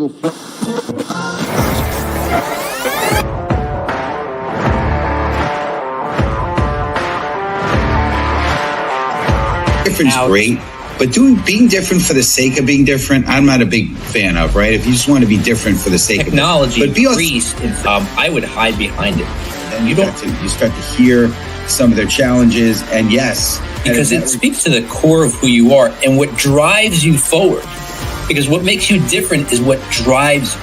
Different's great, but being different for the sake of being different, I'm not a big fan of, right? If you just want to be different for the sake of technology increased, I would hide behind it. And you start to hear some of their challenges, and yes, because it speaks to the core of who you are and what drives you forward. Because what makes you different is what drives you.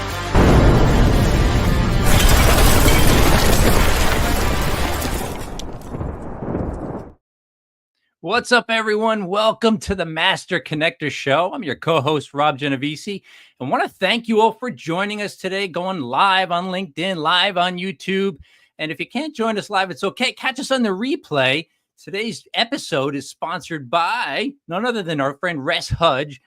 What's up, everyone? Welcome to the Master Connector Show. I'm your co-host, Rob Genovesi, and want to thank you all for joining us today, going live on LinkedIn, live on YouTube. And if you can't join us live, it's okay. Catch us on the replay. Today's episode is sponsored by none other than our friend Russ Hedge.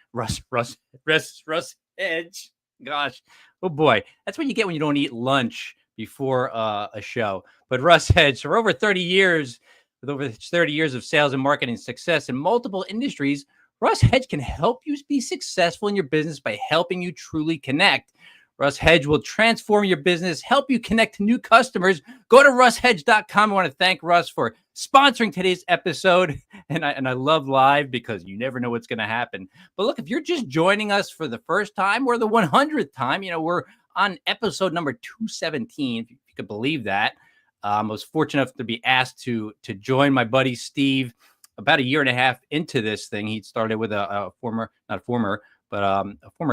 Hedge. Gosh, oh boy, that's what you get when you don't eat lunch before a show. But Russ Hedge, for over 30 years, with over 30 years of sales and marketing success in multiple industries, Russ Hedge can help you be successful in your business by helping you truly connect. Russ Hedge will transform your business, help you connect to new customers. Go to russhedge.com. I want to thank Russ for sponsoring today's episode. And I love live because you never know what's going to happen. But look, if you're just joining us for the first time or the 100th time, we're on episode number 217, if you could believe that. I was fortunate enough to be asked to join my buddy Steve about a year and a half into this thing. He started with a former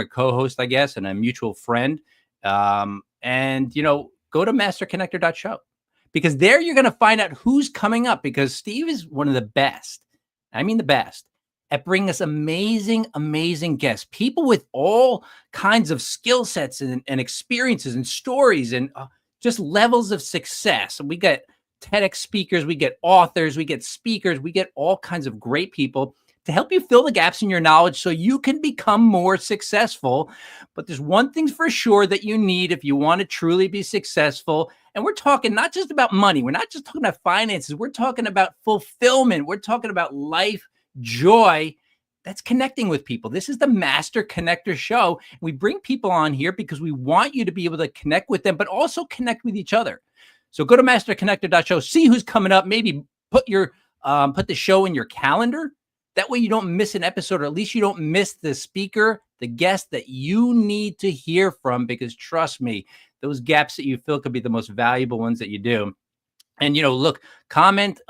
co-host, I guess, and a mutual friend. Go to masterconnector.show because there you're going to find out who's coming up, because Steve is one of the best. I mean, the best at bringing us amazing, amazing guests, people with all kinds of skill sets and experiences and stories and just levels of success. We get TEDx speakers, we get authors, we get speakers, we get all kinds of great people to help you fill the gaps in your knowledge so you can become more successful. But there's one thing for sure that you need if you want to truly be successful. And we're talking not just about money. We're not just talking about finances. We're talking about fulfillment. We're talking about life, joy. That's connecting with people. This is the Master Connector Show. We bring people on here because we want you to be able to connect with them, but also connect with each other. So go to masterconnector.show, see who's coming up. Maybe put the show in your calendar. That way you don't miss an episode, or at least you don't miss the speaker, the guest that you need to hear from, because trust me, those gaps that you fill could be the most valuable ones that you do. And, look, comment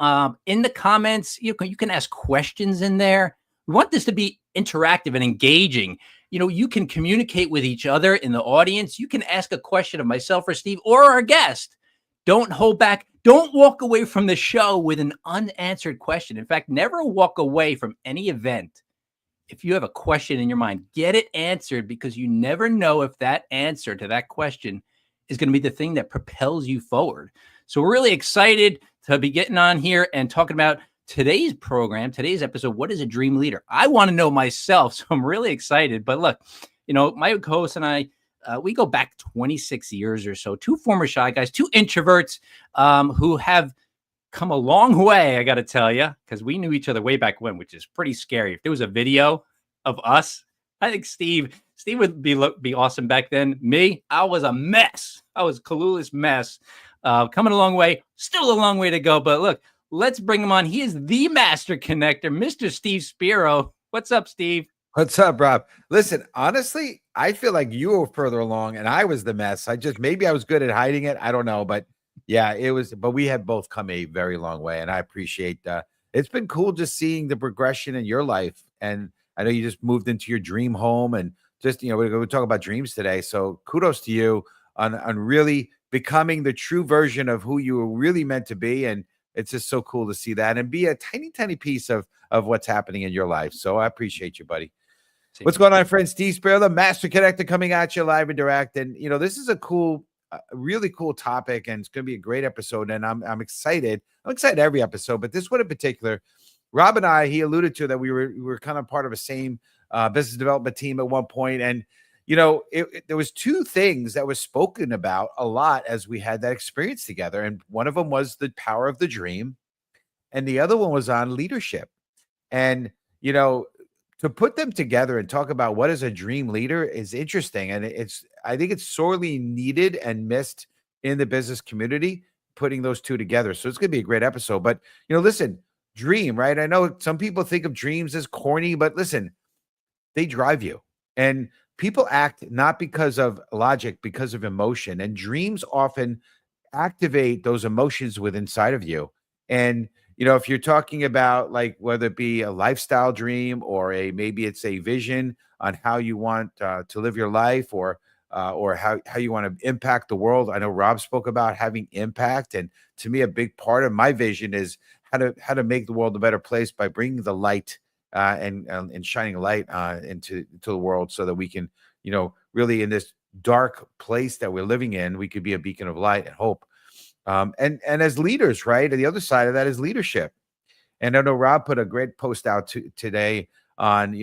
in the comments. You can ask questions in there. We want this to be interactive and engaging. You can communicate with each other in the audience. You can ask a question of myself or Steve or our guest. Don't hold back. Don't walk away from the show with an unanswered question. In fact, never walk away from any event if you have a question in your mind. Get it answered, because you never know if that answer to that question is going to be the thing that propels you forward. So we're really excited to be getting on here and talking about today's program, today's episode. What is a dream leader? I want to know myself, so I'm really excited. But look, my co-host and I, we go back 26 years or so. Two former shy guys, two introverts who have come a long way, I got to tell you, because we knew each other way back when, which is pretty scary. If there was a video of us, I think Steve would be awesome back then. Me, I was a mess. I was a clueless mess. Coming a long way, still a long way to go. But look, let's bring him on. He is the Master Connector, Mr. Steve Spiro. What's up, Steve? What's up, Rob? Listen, honestly, I feel like you were further along and I was the mess. Maybe I was good at hiding it. I don't know, but yeah, but we have both come a very long way, and I appreciate it's been cool just seeing the progression in your life. And I know you just moved into your dream home, and just, we're going to talk about dreams today. So kudos to you on really becoming the true version of who you were really meant to be. And it's just so cool to see that and be a tiny, tiny piece of what's happening in your life. So I appreciate you, buddy. What's going on, friend? Steve Spiro, the Master Connector, coming at you live and direct. And, this is a really cool topic, and it's going to be a great episode. And I'm excited. I'm excited every episode, but this one in particular, Rob and I, he alluded to that we were kind of part of a same business development team at one point. And, there was two things that was spoken about a lot as we had that experience together. And one of them was the power of the dream, and the other one was on leadership. And, to put them together and talk about what is a dream leader is interesting. And I think it's sorely needed and missed in the business community, putting those two together. So it's going to be a great episode. But, listen, dream, right? I know some people think of dreams as corny, but listen, they drive you. And people act not because of logic, because of emotion. And dreams often activate those emotions within inside of you. And if you're talking about, like, whether it be a lifestyle dream or maybe it's a vision on how you want to live your life, or how you want to impact the world. I know Rob spoke about having impact, and to me, a big part of my vision is how to make the world a better place by bringing the light and shining light into the world, so that we can, really, in this dark place that we're living in, we could be a beacon of light and hope. And as leaders, right? And the other side of that is leadership. And I know Rob put a great post out today on,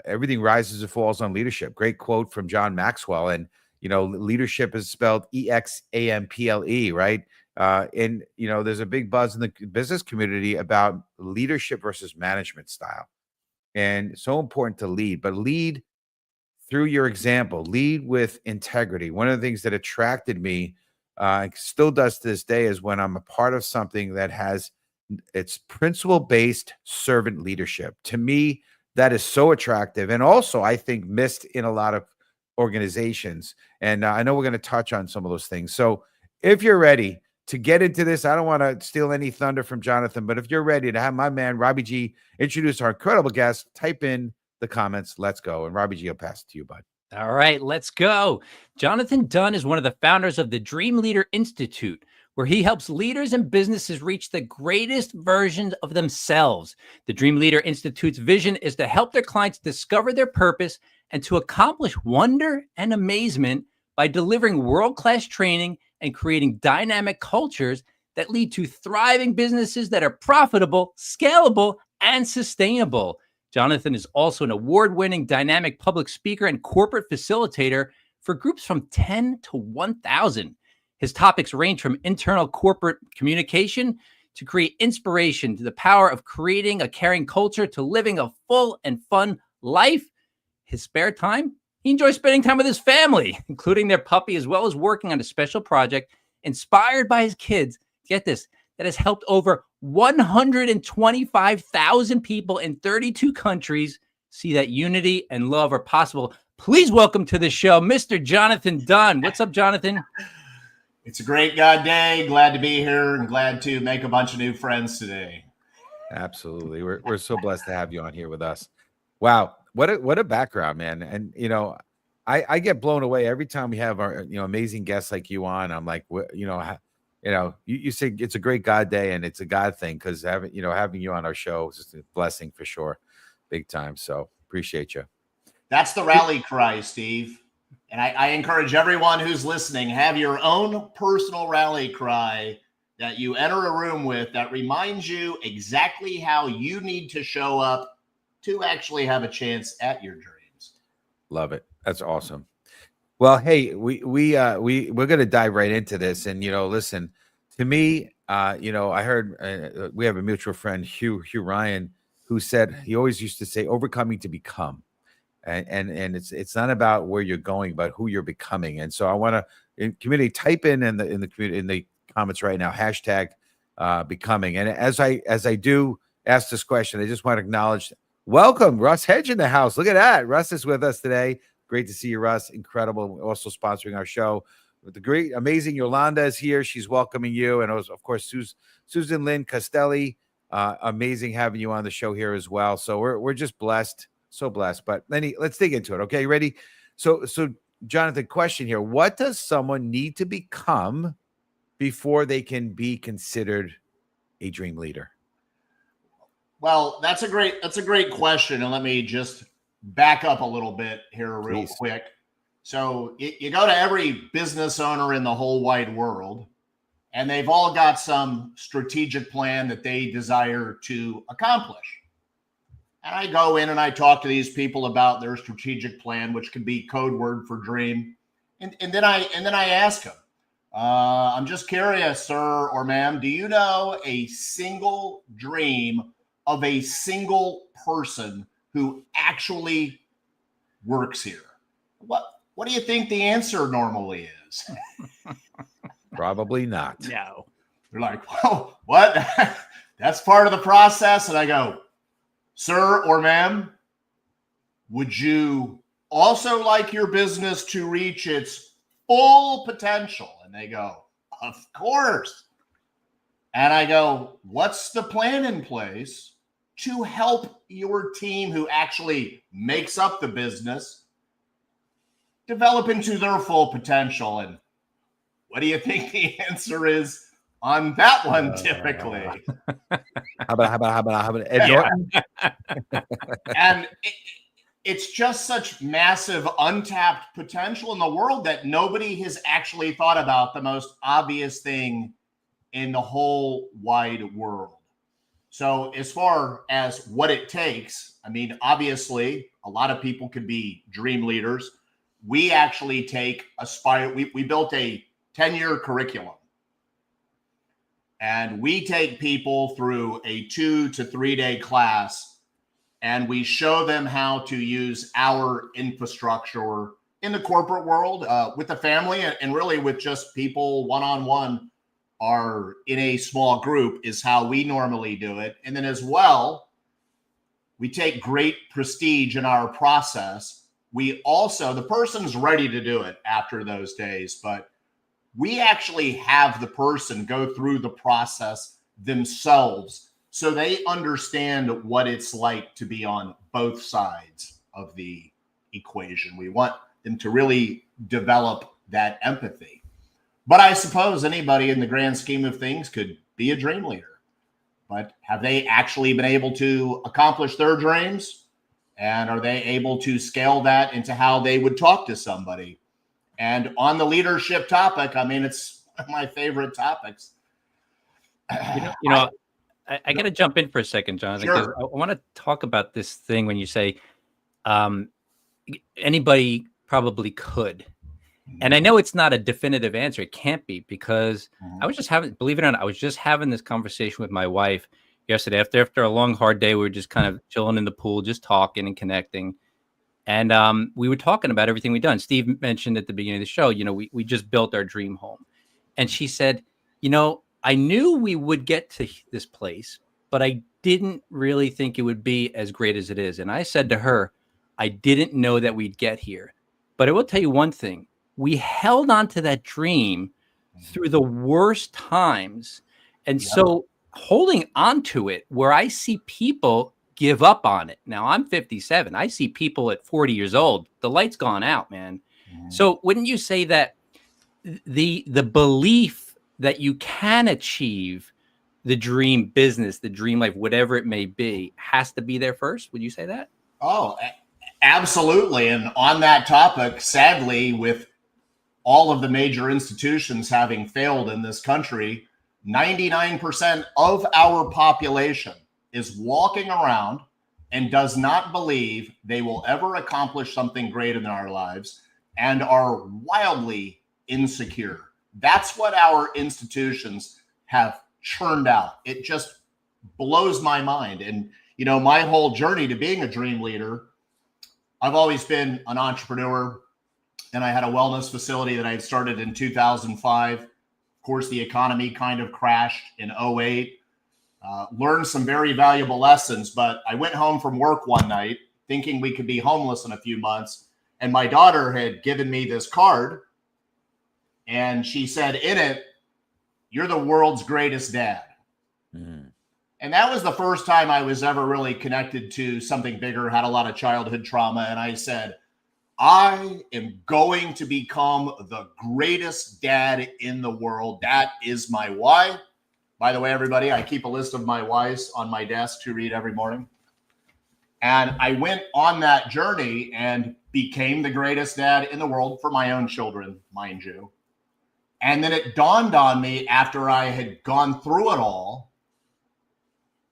everything rises and falls on leadership. Great quote from John Maxwell. And, leadership is spelled EXAMPLE, right? And, there's a big buzz in the business community about leadership versus management style. And so important to lead, but lead through your example, lead with integrity. One of the things that attracted me, still does to this day, is when I'm a part of something that has it's principle-based servant leadership. To me, that is so attractive, and also I think missed in a lot of organizations. And I know we're going to touch on some of those things. So if you're ready to get into this, I don't want to steal any thunder from Jonathan, but if you're ready to have my man Robbie G introduce our incredible guest, type in the comments. Let's go. And Robbie G, I'll pass it to you, bud. All right, let's go. Jonathan Dunn is one of the founders of the Dream Leader Institute, where he helps leaders and businesses reach the greatest versions of themselves. The Dream Leader Institute's vision is to help their clients discover their purpose and to accomplish wonder and amazement by delivering world-class training and creating dynamic cultures that lead to thriving businesses that are profitable, scalable, and sustainable. Jonathan is also an award-winning dynamic public speaker and corporate facilitator for groups from 10 to 1,000. His topics range from internal corporate communication to create inspiration, to the power of creating a caring culture, to living a full and fun life. His spare time, he enjoys spending time with his family, including their puppy, as well as working on a special project inspired by his kids. Get this, that has helped over 125,000 people in 32 countries see that unity and love are possible. Please welcome to the show, Mr. Jonathan Dunn. What's up, Jonathan? It's a great God day. Glad to be here and glad to make a bunch of new friends today. Absolutely. We're so blessed to have you on here with us. Wow. What a background, man. And, I get blown away every time we have our, amazing guests like you on. I'm like, you say it's a great God day, and it's a God thing, because having you on our show is just a blessing for sure. Big time. So appreciate you. That's the rally cry, Steve. And I encourage everyone who's listening, have your own personal rally cry that you enter a room with that reminds you exactly how you need to show up to actually have a chance at your dreams. Love it. That's awesome. Well, hey, we're going to dive right into this. And, listen, to me, I heard we have a mutual friend, Hugh Ryan, who said he always used to say, overcoming to become. And it's not about where you're going, but who you're becoming. And so I want to, community, type in the comments right now, hashtag becoming. And as I do ask this question, I just want to acknowledge, welcome Russ Hedge in the house. Look at that. Russ is with us today. Great to see you, Russ. Incredible. Also sponsoring our show. The great, amazing Yolanda is here. She's welcoming you. And of course, Susan Lynn Castelli. Amazing having you on the show here as well. So we're just blessed. So blessed. But let's dig into it. Okay, ready? So Jonathan, question here. What does someone need to become before they can be considered a dream leader? Well, that's a great question. And let me just back up a little bit here real quick. So you go to every business owner in the whole wide world, and they've all got some strategic plan that they desire to accomplish. And I go in and I talk to these people about their strategic plan, which could be code word for dream. And then I ask them, I'm just curious, sir or ma'am, do you know a single dream of a single person who actually works here? What do you think the answer normally is? Probably not. No. They're like, "Whoa, what?" That's part of the process. And I go, "Sir or ma'am, would you also like your business to reach its full potential?" And they go, "Of course." And I go, "What's the plan in place to help your team who actually makes up the business develop into their full potential?" And what do you think the answer is on that one typically? How about Ed Yeah. Norton? And it's just such massive untapped potential in the world that nobody has actually thought about the most obvious thing in the whole wide world. So as far as what it takes, I mean, obviously a lot of people could be dream leaders. We actually take we built a 10-year curriculum, and we take people through a 2 to 3 day class, and we show them how to use our infrastructure in the corporate world, with the family, and really with just people one-on-one or in a small group is how we normally do it. And then as well, we take great prestige in our process. We also, the person's ready to do it after those days, but we actually have the person go through the process themselves so they understand what it's like to be on both sides of the equation. We want them to really develop that empathy. But I suppose anybody in the grand scheme of things could be a dream leader. But have they actually been able to accomplish their dreams? And are they able to scale that into how they would talk to somebody? And on the leadership topic, I mean, it's one of my favorite topics. I got to jump in for a second, Jonathan, because Sure. I want to talk about this thing when you say anybody probably could. And I know it's not a definitive answer. It can't be, because I was just believe it or not, I was just having this conversation with my wife yesterday. After a long, hard day, we were just kind of chilling in the pool, just talking and connecting. And we were talking about everything we've done. Steve mentioned at the beginning of the show, we just built our dream home. And she said, I knew we would get to this place, but I didn't really think it would be as great as it is. And I said to her, I didn't know that we'd get here. But I will tell you one thing. We held on to that dream through the worst times. And so holding on to it, where I see people give up on it. Now I'm 57. I see people at 40 years old. The light's gone out, man. So wouldn't you say that the belief that you can achieve the dream business, the dream life, whatever it may be, has to be there first? Would you say that? Oh, absolutely. And on that topic, sadly, with all of the major institutions having failed in this country, 99% of our population is walking around and does not believe they will ever accomplish something great in our lives and are wildly insecure. That's what our institutions have churned out. It just blows my mind. And, my whole journey to being a dream leader, I've always been an entrepreneur, and I had a wellness facility that I had started in 2005. Of course, the economy kind of crashed in 2008. Learned some very valuable lessons, but I went home from work one night thinking we could be homeless in a few months. And my daughter had given me this card, and she said in it, "You're the world's greatest dad." And that was the first time I was ever really connected to something bigger, had a lot of childhood trauma. And I said, I am going to become the greatest dad in the world. That is my why. By the way, everybody, I keep a list of my whys on my desk to read every morning. And I went on that journey and became the greatest dad in the world for my own children, mind you. And then it dawned on me after I had gone through it all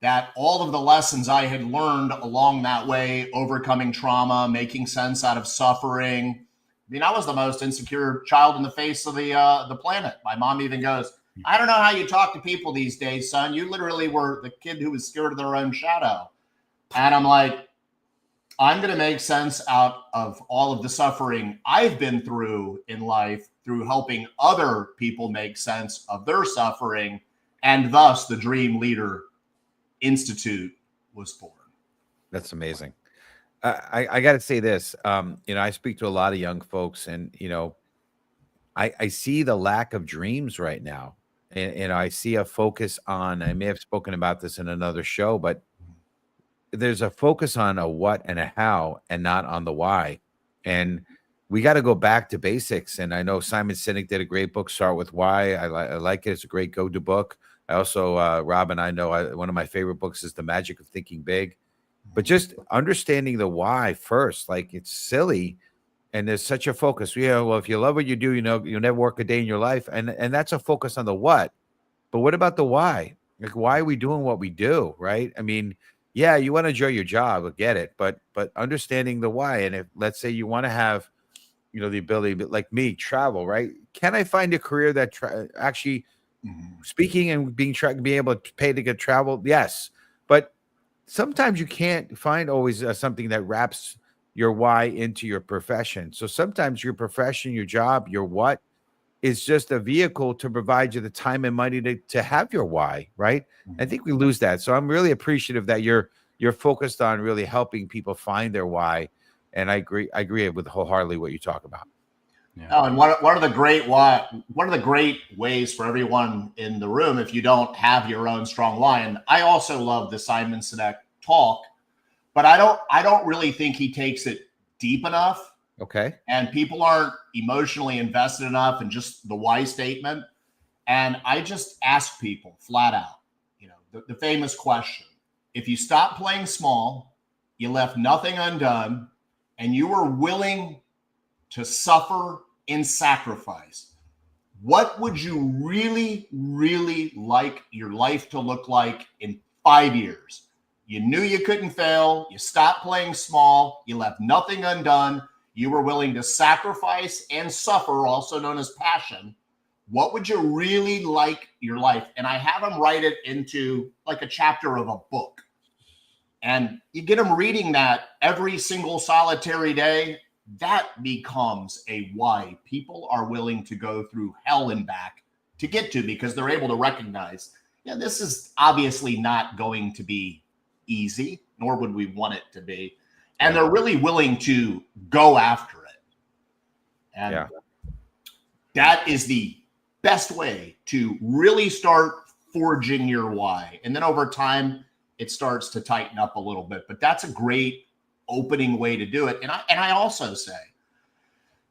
that all of the lessons I had learned along that way, overcoming trauma, making sense out of suffering. I mean, I was the most insecure child in the face of the planet. My mom even goes, I don't know how you talk to people these days, son. You literally were the kid who was scared of their own shadow. And I'm like, I'm going to make sense out of all of the suffering I've been through in life through helping other people make sense of their suffering. And thus the Dream Leader Institute was born. That's amazing. I got to say this. I speak to a lot of young folks, and I see the lack of dreams right now, and I see a focus on. I may have spoken about this in another show, but there's a focus on a what and a how, and not on the why. And we got to go back to basics. And I know Simon Sinek did a great book, Start With Why. I like it. It's a great go-to book. I also, Rob and I know one of my favorite books is The Magic of Thinking Big. But just understanding the why first, like it's silly. And there's such a focus. Well, if you love what you do, you'll never work a day in your life. And that's a focus on the what. But what about the why? Like, why are we doing what we do, right? I mean, yeah, you want to enjoy your job, I get it. But understanding the why. And if, let's say you want to have, the ability, like me, travel, right? Can I find a career that actually speaking and being able to pay to get travel? Yes. But sometimes you can't find always something that wraps your why into your profession. So sometimes your profession, your job, your what is just a vehicle to provide you the time and money to have your why, right? I think we lose that. So I'm really appreciative that you're focused on really helping people find their why. And I agree with wholeheartedly what you talk about. Yeah. Oh, and one of the great ways for everyone in the room, if you don't have your own strong why, and I also love the Simon Sinek talk, but I don't really think he takes it deep enough. Okay. And people aren't emotionally invested enough in just the why statement. And I just ask people flat out, the famous question: if you stopped playing small, you left nothing undone, and you were willing to suffer and sacrifice, what would you really, really like your life to look like in 5 years? You knew you couldn't fail. You stopped playing small. You left nothing undone. You were willing to sacrifice and suffer, also known as passion. What would you really like your life? And I have them write it into like a chapter of a book. And you get them reading that every single solitary day. That becomes a why people are willing to go through hell and back to get to, because they're able to recognize, this is obviously not going to be easy, nor would we want it to be. And they're really willing to go after it. And that is the best way to really start forging your why. And then over time, it starts to tighten up a little bit. But that's a great opening way to do it. And I also say,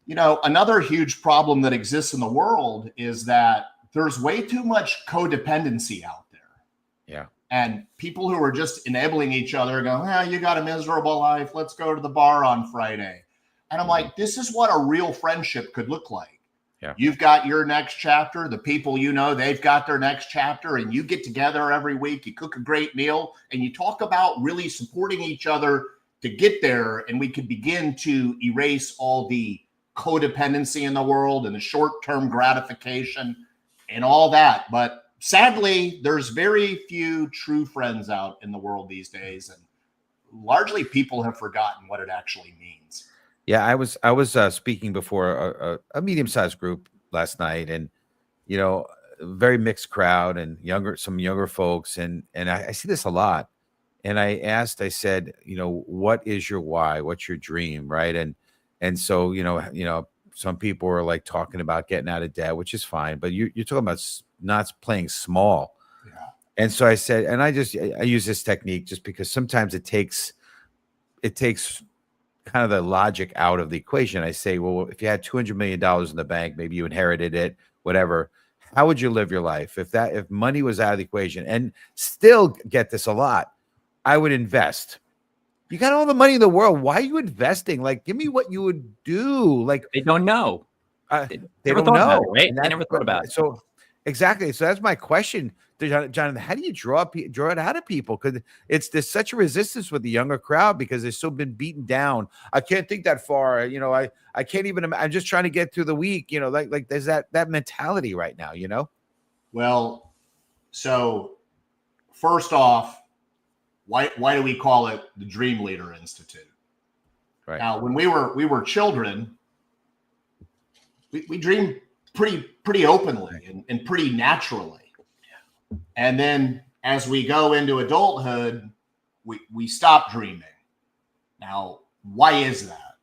another huge problem that exists in the world is that there's way too much codependency out there. Yeah. And people who are just enabling each other go, you got a miserable life. Let's go to the bar on Friday. And I'm like, this is what a real friendship could look like. Yeah. You've got your next chapter. The people they've got their next chapter, and you get together every week. You cook a great meal, and you talk about really supporting each other to get there. And we could begin to erase all the codependency in the world and the short-term gratification and all that. But sadly, there's very few true friends out in the world these days, and largely people have forgotten what it actually means. Yeah, I was speaking before a medium-sized group last night, and a very mixed crowd, and some younger folks, and I see this a lot. And I said, what is your why? What's your dream, right? And so some people are like talking about getting out of debt, which is fine, but you're talking about not playing small. Yeah. And so I said, and I use this technique just because sometimes it takes kind of the logic out of the equation. I say, well, if you had $200 million in the bank, maybe you inherited it, whatever, how would you live your life? If money was out of the equation, and still get this a lot, I would invest. You got all the money in the world. Why are you investing? Like, give me what you would do. Like, they don't know. They don't know. Right? They never thought about it. So exactly. So that's my question, Jonathan. How do you draw it out of people? Because there's such a resistance with the younger crowd because they've so been beaten down. I can't think that far. I can't even. I'm just trying to get through the week. Like there's that mentality right now. Well, so first off, why do we call it the Dream Leader Institute? Right. Now, when we were children, we dreamed pretty openly and pretty naturally. And then as we go into adulthood, we stop dreaming. Now, why is that?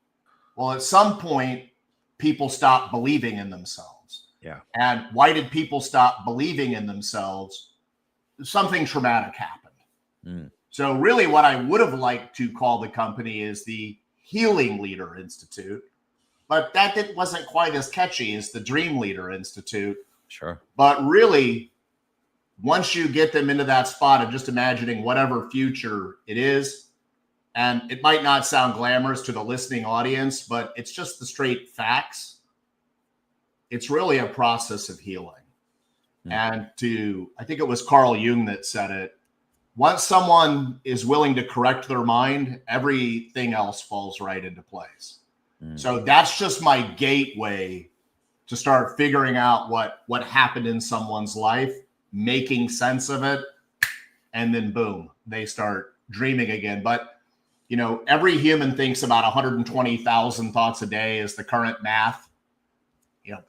Well, at some point, people stop believing in themselves. Yeah. And why did people stop believing in themselves? Something traumatic happened. So really what I would have liked to call the company is the Healing Leader Institute, but that wasn't quite as catchy as the Dream Leader Institute. Sure. But really, once you get them into that spot of just imagining whatever future it is, and it might not sound glamorous to the listening audience, but it's just the straight facts. It's really a process of healing. And I think it was Carl Jung that said it, once someone is willing to correct their mind, everything else falls right into place. So that's just my gateway to start figuring out what happened in someone's life, making sense of it, and then boom, they start dreaming again. But every human thinks about 120,000 thoughts a day is the current math.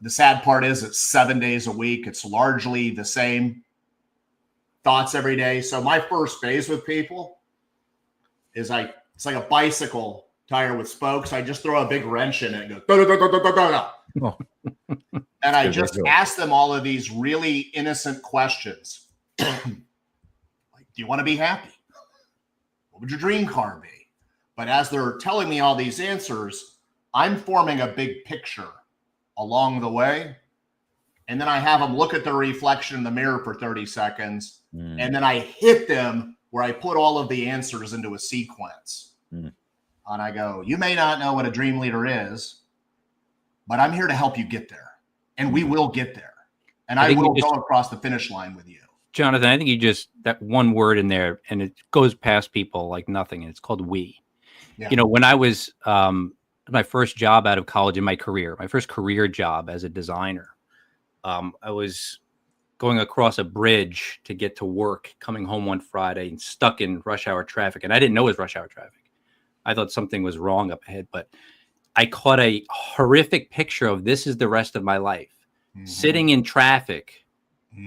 The sad part is it's 7 days a week. It's largely the same thoughts every day. So my first phase with people is it's like a bicycle tire with spokes. I just throw a big wrench in it and go, and I just ask them all of these really innocent questions. Like, do you want to be happy? What would your dream car be? But as they're telling me all these answers, I'm forming a big picture along the way. And then I have them look at their reflection in the mirror for 30 seconds. And then I hit them where I put all of the answers into a sequence. And I go, you may not know what a dream leader is, but I'm here to help you get there. And we will get there. And I will go across the finish line with you. Jonathan, I think you just, that one word in there, and it goes past people like nothing, and it's called we. Yeah. When I was my first job out of college in my career, my first career job as a designer, I was going across a bridge to get to work, coming home one Friday and stuck in rush hour traffic. And I didn't know it was rush hour traffic. I thought something was wrong up ahead, but I caught a horrific picture of this is the rest of my life, sitting in traffic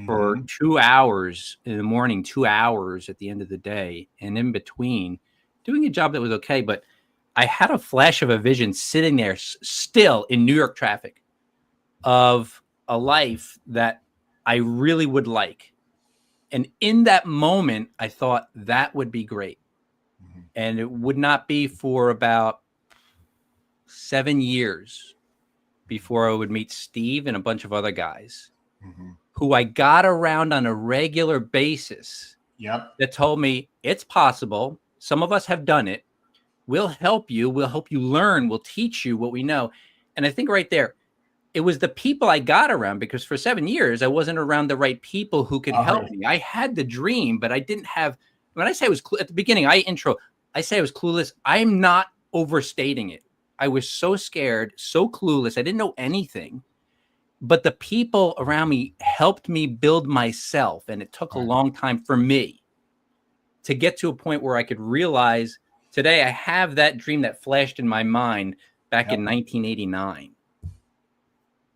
for 2 hours in the morning, 2 hours at the end of the day, and in between doing a job that was okay. But I had a flash of a vision sitting there still in New York traffic of a life that I really would like. And in that moment, I thought that would be great. And it would not be for about 7 years before I would meet Steve and a bunch of other guys who I got around on a regular basis that told me it's possible. Some of us have done it. We'll help you. We'll help you learn. We'll teach you what we know. And I think right there, it was the people I got around, because for 7 years, I wasn't around the right people who could help me. I had the dream, but I didn't have, when I say I was at the beginning, I say I was clueless. I'm not overstating it. I was so scared, so clueless. I didn't know anything, but the people around me helped me build myself. And it took a long time for me to get to a point where I could realize today I have that dream that flashed in my mind back in 1989.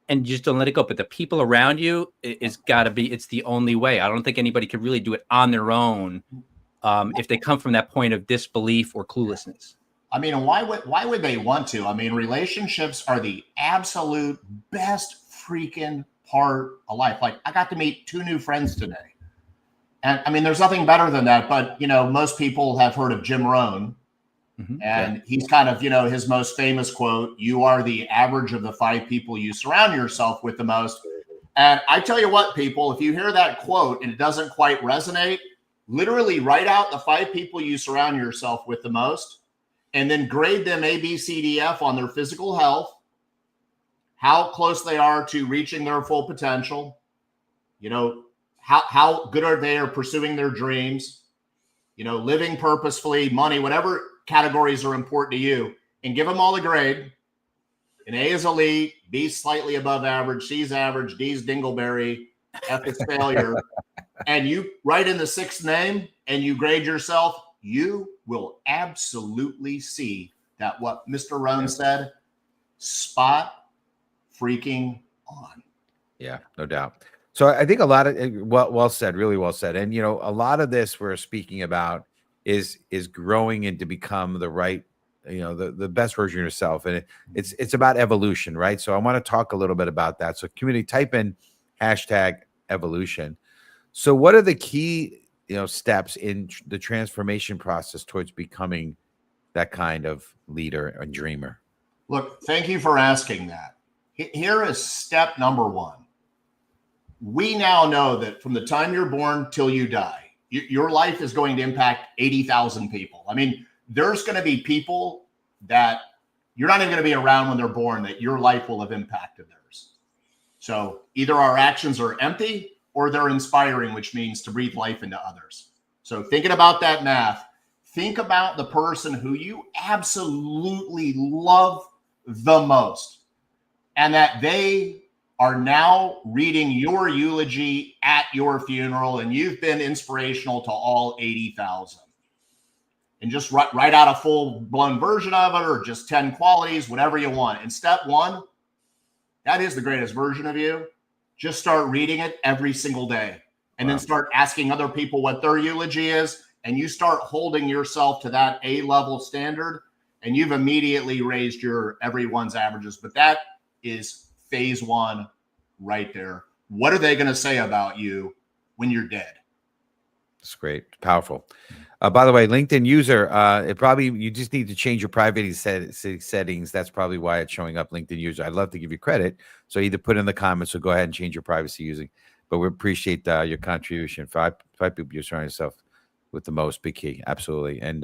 And just don't let it go. But the people around you it's the only way. I don't think anybody could really do it on their own if they come from that point of disbelief or cluelessness. I mean, why would they want to? I mean, relationships are the absolute best freaking part of life. Like, I got to meet 2 new friends today. And I mean, there's nothing better than that. But, most people have heard of Jim Rohn. And he's kind of, his most famous quote, you are the average of the 5 people you surround yourself with the most. And I tell you what, people, if you hear that quote and it doesn't quite resonate, literally write out the 5 people you surround yourself with the most, and then grade them A, B, C, D, F on their physical health, how close they are to reaching their full potential, how good are they at pursuing their dreams, living purposefully, money, whatever categories are important to you, and give them all a grade. And A is elite, B is slightly above average, C is average, D is dingleberry, F is failure, and you write in the sixth name and you grade yourself, you will absolutely see that what Mr. Rohn said, spot freaking on. Yeah, no doubt. So I think a lot of well said, really well said. And a lot of this we're speaking about is growing and to become the right, the best version of yourself. And it's about evolution, right? So I want to talk a little bit about that. So community, type in #evolution. So what are the key, steps in the transformation process towards becoming that kind of leader and dreamer? Look, thank you for asking that. Here is step number one. We now know that from the time you're born till you die, your life is going to impact 80,000 people. I mean, there's going to be people that you're not even going to be around when they're born that your life will have impacted theirs. So either our actions are empty or they're inspiring, which means to breathe life into others. So thinking about that math, think about the person who you absolutely love the most and that they are now reading your eulogy at your funeral, and you've been inspirational to all 80,000. And just write out a full-blown version of it, or just 10 qualities, whatever you want. And step one, that is the greatest version of you. Just start reading it every single day. And then start asking other people what their eulogy is, and you start holding yourself to that A-level standard, and you've immediately raised your everyone's averages. But that is phase one right there. What are they going to say about you when you're dead? That's great. Powerful. By the way, LinkedIn user, you just need to change your privacy settings. That's probably why it's showing up, LinkedIn user. I'd love to give you credit. So either put in the comments or go ahead and change your privacy using. But we appreciate your contribution. Five people you're surrounding yourself with the most, big key. Absolutely. And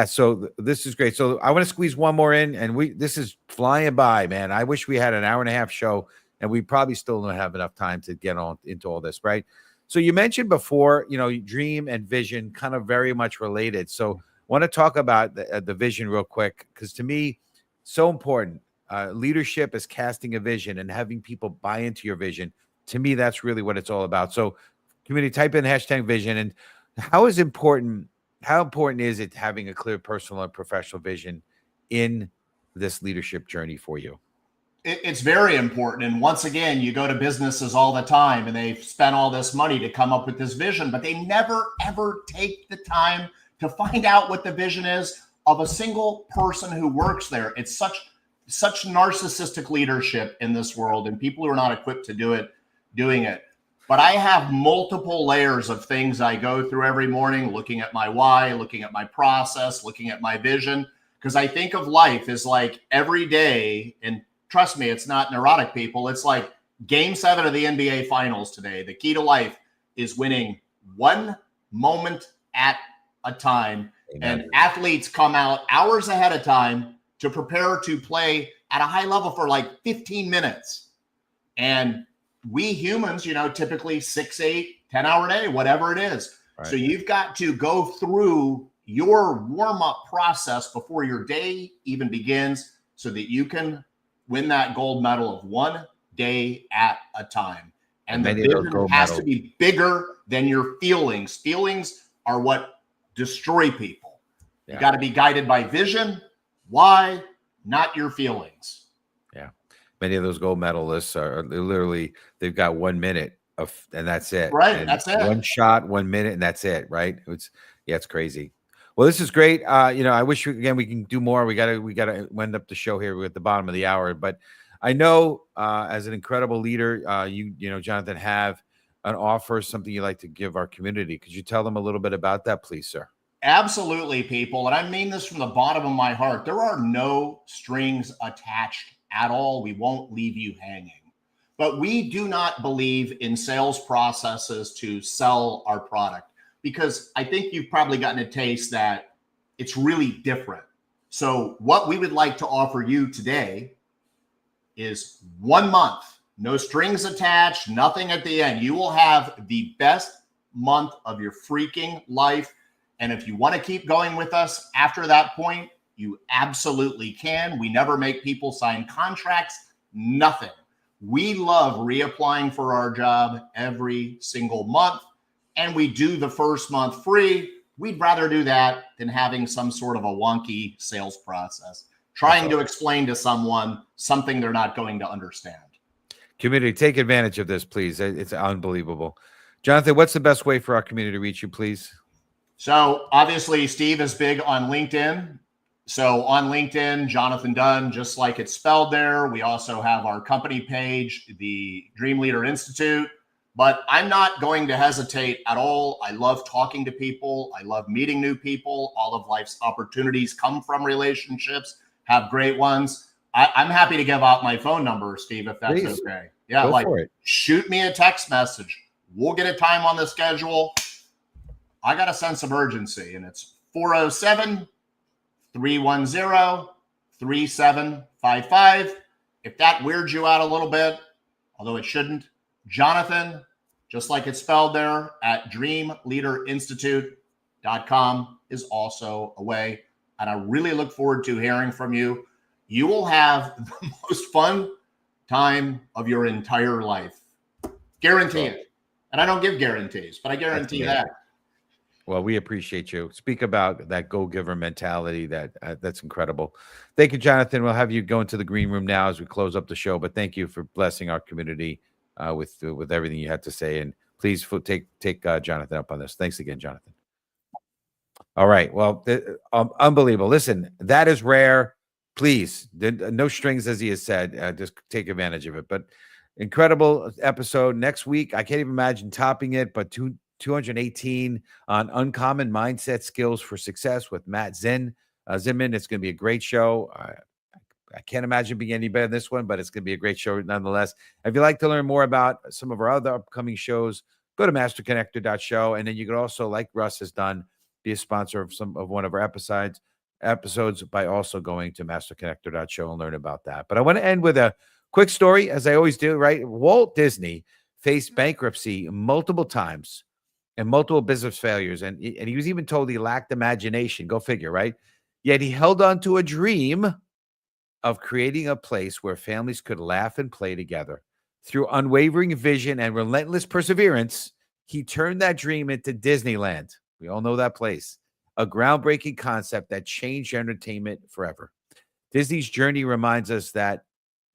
so this is great. So I want to squeeze one more in, and this is flying by, man. I wish we had an hour and a half show, and we probably still don't have enough time to get on into all this, right? So you mentioned before, dream and vision kind of very much related. So I want to talk about the vision real quick, because to me, so important. Leadership is casting a vision and having people buy into your vision. To me, that's really what it's all about. So community, type in #vision. And how important is it having a clear personal and professional vision in this leadership journey for you? It's very important. And once again, you go to businesses all the time and they've spent all this money to come up with this vision, but they never, ever take the time to find out what the vision is of a single person who works there. It's such narcissistic leadership in this world, and people who are not equipped to doing it. But I have multiple layers of things I go through every morning, looking at my why, looking at my process, looking at my vision, because I think of life as like every day. And trust me, it's not neurotic, people. It's like Game 7 of the NBA Finals today. The key to life is winning one moment at a time. Amen. And athletes come out hours ahead of time to prepare to play at a high level for like 15 minutes. And we humans, typically 6, 8, 10-hour day, whatever it is. Right. So you've got to go through your warm-up process before your day even begins so that you can win that gold medal of one day at a time. And the vision has to be bigger than your feelings. Feelings are what destroy people. Yeah. You got to be guided by vision. Why? Not your feelings. Yeah. Many of those gold medalists are literally, they've got 1 minute and that's it. Right. And that's it. One shot, 1 minute, and that's it. Right. It's crazy. Well, this is great. I wish we can do more. We gotta wind up the show here. We're at the bottom of the hour, but I know as an incredible leader, Jonathan, have an offer, something you'd like to give our community. Could you tell them a little bit about that, please, sir? Absolutely, people. And I mean this from the bottom of my heart. There are no strings attached at all. We won't leave you hanging. But we do not believe in sales processes to sell our product, because I think you've probably gotten a taste that it's really different. So what we would like to offer you today is 1 month, no strings attached, nothing at the end. You will have the best month of your freaking life. And if you want to keep going with us after that point, you absolutely can. We never make people sign contracts, nothing. We love reapplying for our job every single month, and we do the first month free. We'd rather do that than having some sort of a wonky sales process, trying to explain to someone something they're not going to understand. Community, take advantage of this, please. It's unbelievable. Jonathan, what's the best way for our community to reach you, please? So obviously, Steve is big on LinkedIn. So on LinkedIn, Jonathan Dunn, just like it's spelled there. We also have our company page, the Dream Leader Institute. But I'm not going to hesitate at all. I love talking to people. I love meeting new people. All of life's opportunities come from relationships. Have great ones. I'm happy to give out my phone number, Steve, if that's okay. Yeah, go for it. Shoot me a text message. We'll get a time on the schedule. I got a sense of urgency, and it's 407-310-3755. If that weirds you out a little bit, although it shouldn't, Jonathan, just like it's spelled there, at dreamleaderinstitute.com is also a way. And I really look forward to hearing from you. You will have the most fun time of your entire life. Guarantee it. And I don't give guarantees, but I guarantee that. Well, we appreciate you. Speak about that go-giver mentality. That's incredible. Thank you, Jonathan. We'll have you go into the green room now as we close up the show. But thank you for blessing our community with everything you had to say. And please take Jonathan up on this. Thanks again, Jonathan. All right. Well, unbelievable. Listen, that is rare. Please, no strings, as he has said. Just take advantage of it. But incredible episode. Next week, I can't even imagine topping it, but 218 on uncommon mindset skills for success with Matt Zinman. It's going to be a great show. I can't imagine being any better than this one, but it's going to be a great show nonetheless. If you'd like to learn more about some of our other upcoming shows, go to masterconnector.show. And then you can also, like Russ has done, be a sponsor of one of our episodes by also going to masterconnector.show and learn about that. But I want to end with a quick story, as I always do, right? Walt Disney faced bankruptcy multiple times and multiple business failures. And he was even told he lacked imagination. Go figure, right? Yet he held on to a dream of creating a place where families could laugh and play together. Through unwavering vision and relentless perseverance, he turned that dream into Disneyland. We all know that place. A groundbreaking concept that changed entertainment forever. Disney's journey reminds us that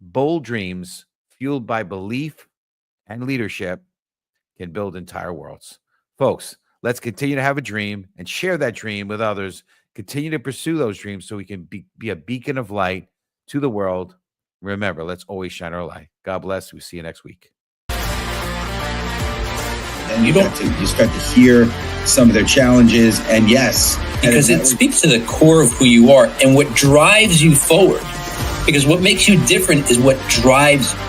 bold dreams, fueled by belief and leadership, can build entire worlds. Folks, let's continue to have a dream and share that dream with others. Continue to pursue those dreams so we can be a beacon of light to the world. Remember, let's always shine our light. God bless. We'll see you next week. And you start to hear some of their challenges. And yes, because it speaks to the core of who you are and what drives you forward. Because what makes you different is what drives you.